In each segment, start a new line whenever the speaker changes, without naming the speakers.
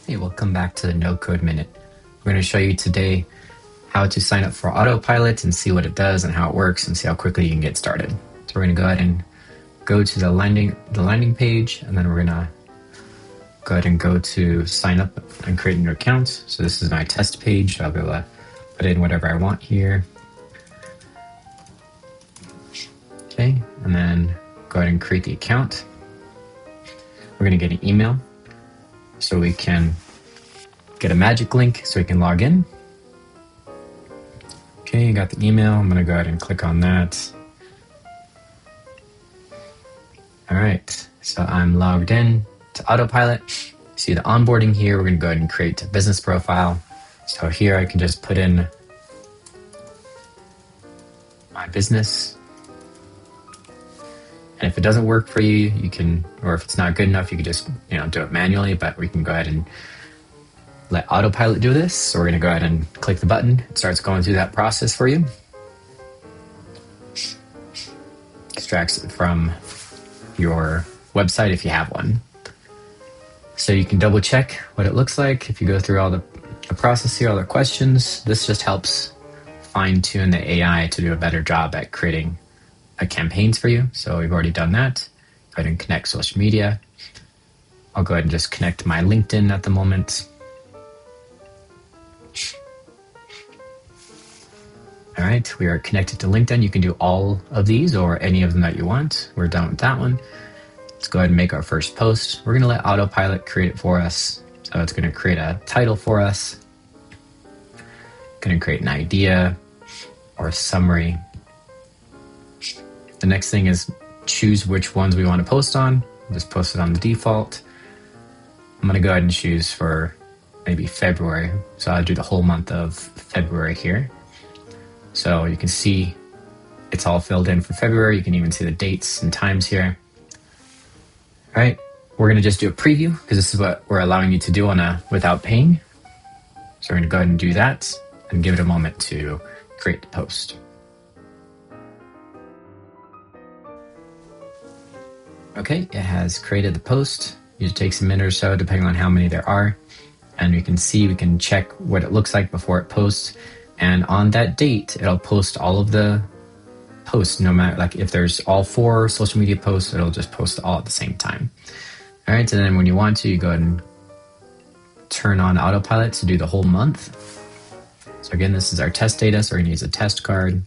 Hey, welcome back to the No Code Minute. We're going to show you today how to sign up for AutoPilot and see what it does and how it works and see how quickly you can get started. So we're going to go ahead and go to the landing page, and then we're going to go ahead and go to sign up and create a new account. So this is my test page. I'll be able to put in whatever I want here. Okay, and then go ahead and create the account. We're going to get an email so we can get a magic link so we can log in. Okay, got the email. I'm going to go ahead and click on that. All right, so I'm logged in to AutoPilot. See the onboarding here. We're going to go ahead and create a business profile. So here I can just put in my business. And if it doesn't work for you, you can, or if it's not good enough, you can just do it manually, but we can go ahead and let AutoPilot do this. So we're going to go ahead and click the button. It starts going through that process for you. Extracts it from your website if you have one. So you can double check what it looks like. If you go through all the process here, all the questions, this just helps fine tune the AI to do a better job at creating campaigns for you. So we've already done that. Go ahead and connect social media. I'll go ahead and just connect my LinkedIn at the moment. All right, we are connected to LinkedIn. You can do all of these or any of them that you want. We're done with that one. Let's go ahead and make our first post. We're going to let AutoPilot create it for us. So it's going to create a title for us. Going to create an idea or a summary. The next thing is choose which ones we want to post on. Just post it on the default. I'm going to go ahead and choose for maybe February. So I'll do the whole month of February here. So you can see it's all filled in for February. You can even see the dates and times here. All right, we're going to just do a preview because this is what we're allowing you to do without paying. So we're going to go ahead and do that and give it a moment to create the post. Okay, it has created the post. It takes a minute or so depending on how many there are. And we can check what it looks like before it posts. And on that date, it'll post all of the posts, no matter, like if there's all 4 social media posts, it'll just post all at the same time. All right, and then when you want to, you go ahead and turn on AutoPilot to do the whole month. So again, this is our test data, so we're gonna use a test card.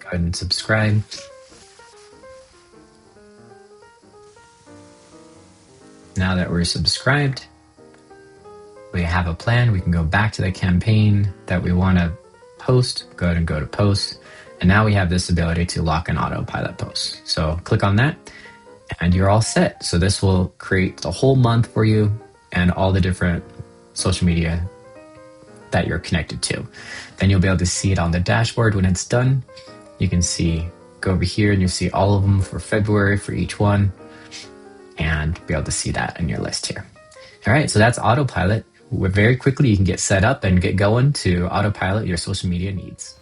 Go ahead and subscribe. Now that we're subscribed, we have a plan. We can go back to the campaign that we want to post. Go ahead and go to post. And now we have this ability to lock an AutoPilot post. So click on that and you're all set. So this will create the whole month for you and all the different social media that you're connected to. Then you'll be able to see it on the dashboard when it's done. You can go over here and you'll see all of them for February for each one, and be able to see that in your list here. All right, so that's AutoPilot. Very quickly, you can get set up and get going to AutoPilot your social media needs.